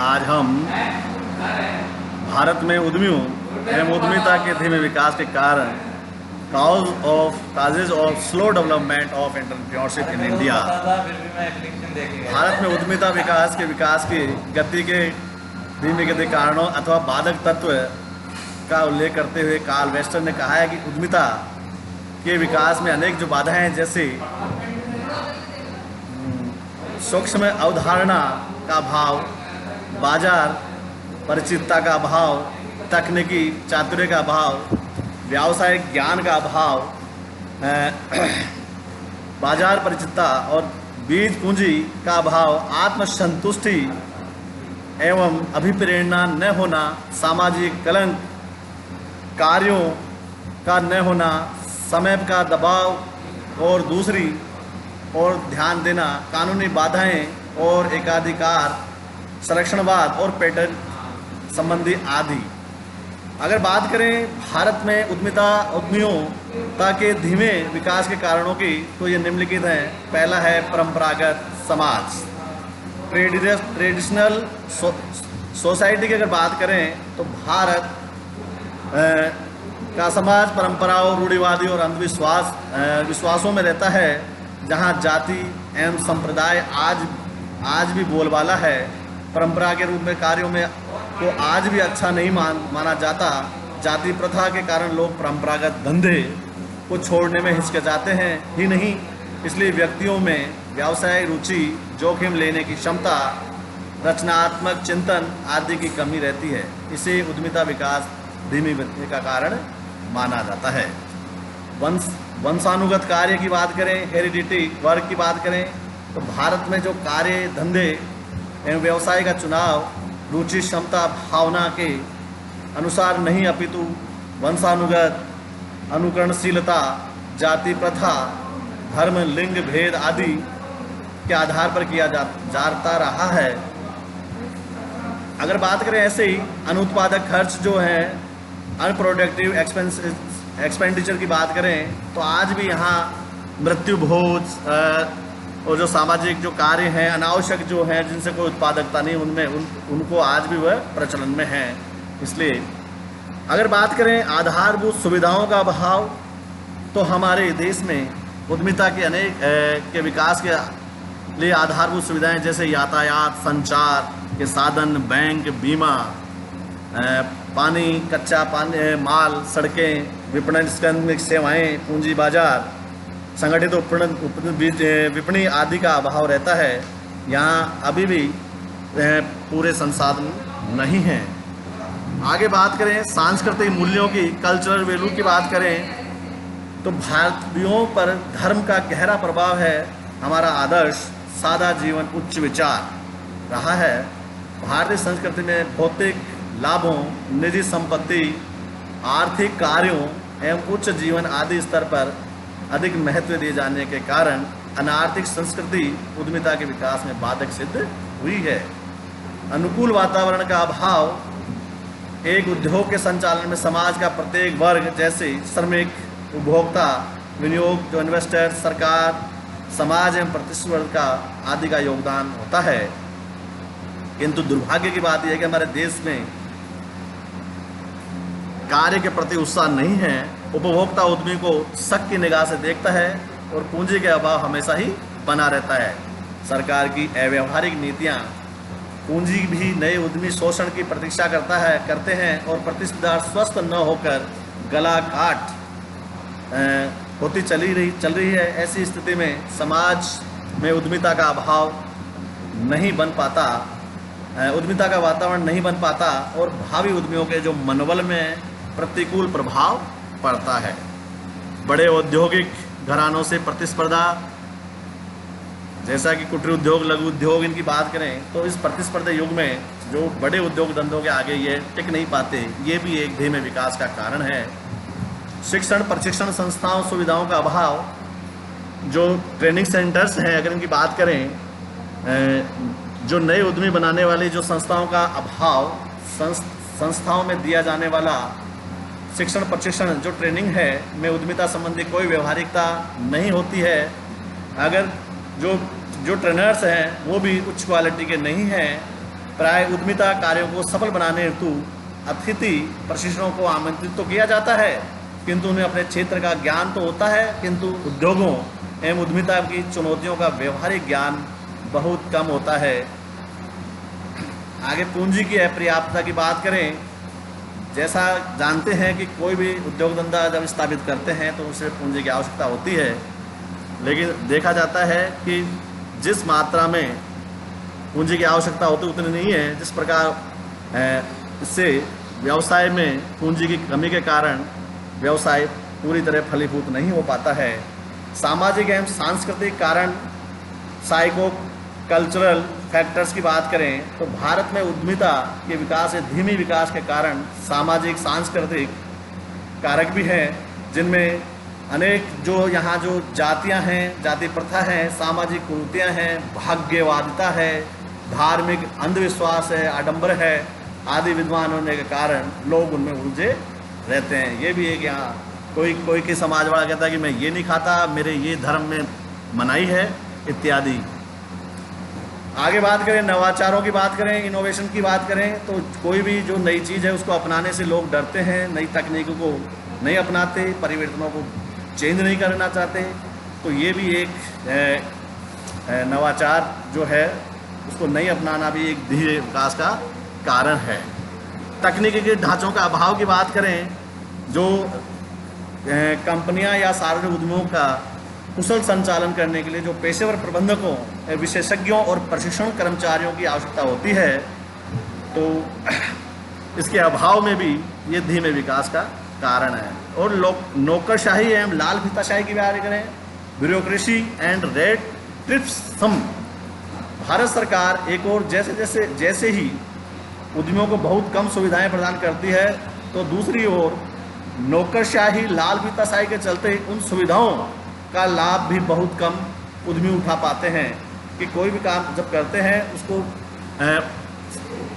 आज हम भारत में उद्यमियों एवं उद्यमिता के धीमे विकास के कारण causes of slow development of entrepreneurship in India. Bharat में उद्यमिता विकास की गति के धीमे गति कारणों अथवा बाधक तत्व का उल्लेख करते हुए कार्ल वेस्टर ने कहा है कि उद्यमिता के विकास में अनेक जो बाधाएं हैं, जैसे सूक्ष्म अवधारणा का अभाव, बाजार परिचितता का अभाव, तकनीकी चातुर्य का अभाव, व्यावसायिक ज्ञान का अभाव, बाजार परिचितता और बीज पूंजी का अभाव, आत्मसंतुष्टि एवं अभिप्रेरणा न होना, सामाजिक कलंक, कार्यों का न होना, समय का दबाव और दूसरी और ध्यान देना, कानूनी बाधाएं और एकाधिकार, संरक्षणवाद और पैटर्न संबंधी आदि। अगर बात करें भारत में उद्यमिता के धीमे विकास के कारणों की, तो ये निम्नलिखित हैं। पहला है परंपरागत समाज, ट्रेडिशनल सोसाइटी की अगर बात करें तो भारत का समाज परंपराओं, रूढ़िवादी और विश्वासों में रहता है, जहां जाति एवं संप्रदाय आज भी बोलबाला है। परंपरा के रूप में कार्यों में को आज भी अच्छा नहीं माना जाता। जाति प्रथा के कारण लोग परंपरागत धंधे को छोड़ने में हिचकिचाते हैं ही नहीं, इसलिए व्यक्तियों में व्यवसाय रुचि, जोखिम लेने की क्षमता, रचनात्मक चिंतन आदि की कमी रहती है। इसे उद्यमिता विकास धीमी गति का कारण माना जाता है। वंशानुगत कार्य की बात करें, हेरिडिटी वर्क की बात करें, तो भारत में जो कार्य, धंधे एवं व्यवसाय का चुनाव रुचि, क्षमता, भावना के अनुसार नहीं, अपितु वंशानुगत, अनुकरणशीलता, जाति प्रथा, धर्म, लिंग भेद आदि के आधार पर किया जाता रहा है। अगर बात करें ऐसे ही अनुत्पादक खर्च जो है, अनप्रोडक्टिव एक्सपेंडिचर की बात करें, तो आज भी यहाँ मृत्यु भोज और जो सामाजिक जो कार्य हैं, अनावश्यक जो हैं, जिनसे कोई उत्पादकता नहीं, उनको आज भी वह प्रचलन में है। इसलिए अगर बात करें आधारभूत सुविधाओं का अभाव, तो हमारे देश में उद्यमिता के अनेक के विकास के लिए आधारभूत सुविधाएं जैसे यातायात, संचार के साधन, बैंक, बीमा, पानी, कच्चा पानी, माल, सड़कें, विपणन सेवाएं, पूंजी बाजार, संगठित विपणन आदि का अभाव रहता है। यहाँ अभी भी पूरे संसाधन नहीं हैं। आगे बात करें सांस्कृतिक मूल्यों की, कल्चरल वैल्यू की बात करें, तो भारतीयों पर धर्म का गहरा प्रभाव है। हमारा आदर्श सादा जीवन, उच्च विचार रहा है। भारतीय संस्कृति में भौतिक लाभों, निजी संपत्ति, आर्थिक कार्यों एवं उच्च जीवन आदि स्तर पर अधिक महत्व दिए जाने के कारण अनार्थिक संस्कृति उद्यमिता के विकास में बाधक सिद्ध हुई है। अनुकूल वातावरण का अभाव, एक उद्योग के संचालन में समाज का प्रत्येक वर्ग जैसे श्रमिक, उपभोक्ता, विनियोग, जो इन्वेस्टर, सरकार, समाज एवं प्रतिस्पर्धा आदि का योगदान होता है। किंतु दुर्भाग्य की बात यह है कि हमारे देश में कार्य के प्रति उत्साह नहीं है। उपभोक्ता उद्यमी को शक की निगाह से देखता है और पूंजी के अभाव हमेशा ही बना रहता है। सरकार की अव्यावहारिक नीतियां, पूंजी भी नए उद्यमी शोषण की प्रतीक्षा करते हैं और प्रतिस्पर्धा स्वस्थ न होकर गला काट होती चल रही है। ऐसी स्थिति में समाज में उद्यमिता का अभाव नहीं बन पाता, उद्यमिता का वातावरण नहीं बन पाता और भावी उद्यमियों के जो मनोबल में प्रतिकूल प्रभाव पड़ता है। बड़े औद्योगिक घरानों से प्रतिस्पर्धा, जैसा कि कुटीर उद्योग, लघु उद्योग, इनकी बात करें, तो इस प्रतिस्पर्धा युग में जो बड़े उद्योग धंधों के आगे ये टिक नहीं पाते, ये भी एक धीमे विकास का कारण है। शिक्षण, प्रशिक्षण संस्थाओं, सुविधाओं का अभाव, जो ट्रेनिंग सेंटर्स हैं, अगर इनकी बात करें, जो नए उद्यमी बनाने वाली जो संस्थाओं का अभाव, संस्थाओं में दिया जाने वाला शिक्षण, प्रशिक्षण, जो ट्रेनिंग है में उद्यमिता संबंधी कोई व्यवहारिकता नहीं होती है। अगर जो जो ट्रेनर्स हैं वो भी उच्च क्वालिटी के नहीं हैं। प्राय उद्यमिता कार्यों को सफल बनाने हेतु अतिथि प्रशिक्षकों को आमंत्रित तो किया जाता है, किंतु उन्हें अपने क्षेत्र का ज्ञान तो होता है, किंतु उद्योगों एवं उद्यमिता की चुनौतियों का व्यवहारिक ज्ञान बहुत कम होता है। आगे पूंजी की अपर्याप्तता की बात करें, जैसा जानते हैं कि कोई भी उद्योग धंधा जब स्थापित करते हैं तो उसे पूंजी की आवश्यकता होती है, लेकिन देखा जाता है कि जिस मात्रा में पूंजी की आवश्यकता होती उतनी नहीं है। जिस प्रकार इससे व्यवसाय में पूंजी की कमी के कारण व्यवसाय पूरी तरह फलीभूत नहीं हो पाता है। सामाजिक एवं सांस्कृतिक कारण साइको कल्चरल फैक्टर्स की बात करें तो भारत में उद्यमिता के विकास या धीमी विकास के कारण सामाजिक सांस्कृतिक कारक भी हैं, जिनमें अनेक जो यहाँ जो जातियाँ हैं, जाति प्रथा है, सामाजिक कुरीतियाँ हैं, भाग्यवादिता है, धार्मिक अंधविश्वास है, आडंबर है आदि विद्वान होने के कारण लोग उनमें उलझे रहते हैं। ये भी एक यहाँ कोई के समाज वाला कहता है कि मैं ये नहीं खाता, मेरे ये धर्म में मनाही है इत्यादि। आगे बात करें नवाचारों की बात करें, इनोवेशन की बात करें तो कोई भी जो नई चीज़ है उसको अपनाने से लोग डरते हैं, नई तकनीकों को नहीं अपनाते, परिवर्तनों को चेंज नहीं करना चाहते। तो ये भी एक नवाचार जो है उसको नहीं अपनाना भी एक धीरे विकास का कारण है। तकनीकी के ढांचों का अभाव की बात करें, जो कंपनियां या सार्वजनिक उद्यमों का कुशल संचालन करने के लिए जो पेशेवर प्रबंधकों, विशेषज्ञों और प्रशिक्षण कर्मचारियों की आवश्यकता होती है, तो इसके अभाव में भी ये धीमे विकास का कारण है। और नौकरशाही एवं लाल फीताशाही की बात करें, bureaucracy and red tapism. Bharat सरकार एक और जैसे ही उद्यमियों को बहुत कम सुविधाएं प्रदान करती है, तो दूसरी ओर नौकरशाही लाल फीताशाही के चलते उन सुविधाओं का लाभ भी बहुत कम उद्यमी उठा पाते हैं कि कोई भी काम जब करते हैं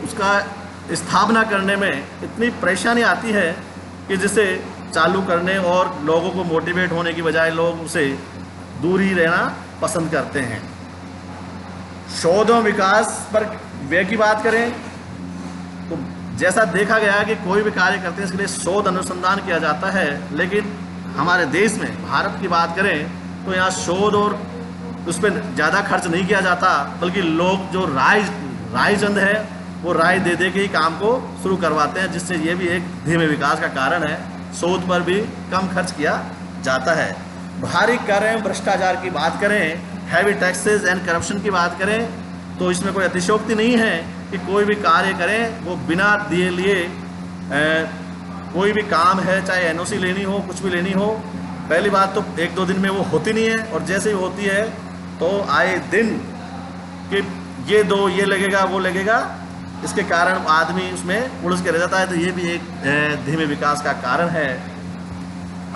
उसका स्थापना करने में इतनी परेशानी आती है कि जिसे चालू करने और लोगों को मोटिवेट होने की बजाय लोग उसे दूर ही रहना पसंद करते हैं। शोध और विकास पर व्यय की बात करें तो जैसा देखा गया कि कोई भी कार्य करते हैं इसके लिए शोध अनुसंधान किया जाता है, लेकिन हमारे देश में भारत की बात करें तो यहाँ शोध और उस पर ज़्यादा खर्च नहीं किया जाता, बल्कि लोग जो राय चंद है वो राय दे के ही काम को शुरू करवाते हैं, जिससे ये भी एक धीमे विकास का कारण है। शोध पर भी कम खर्च किया जाता है। भारी कर एवं भ्रष्टाचार की बात करें, हैवी टैक्सेस एंड करप्शन की बात करें तो इसमें कोई अतिशयोक्ति नहीं है कि कोई भी कार्य करें वो बिना दिए लिए कोई भी काम है, चाहे एनओसी लेनी हो, कुछ भी लेनी हो, पहली बात तो एक दो दिन में वो होती नहीं है, और जैसे ही होती है तो आए दिन कि ये दो, ये लगेगा, वो लगेगा, इसके कारण आदमी उसमें उलझ के रह जाता है। तो ये भी एक धीमे विकास का कारण है।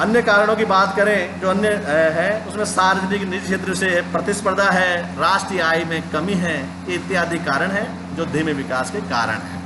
अन्य कारणों की बात करें जो अन्य है उसमें सार्वजनिक निजी क्षेत्र से प्रतिस्पर्धा है, राष्ट्रीय आय में कमी है, इत्यादि कारण है जो धीमे विकास के कारण है।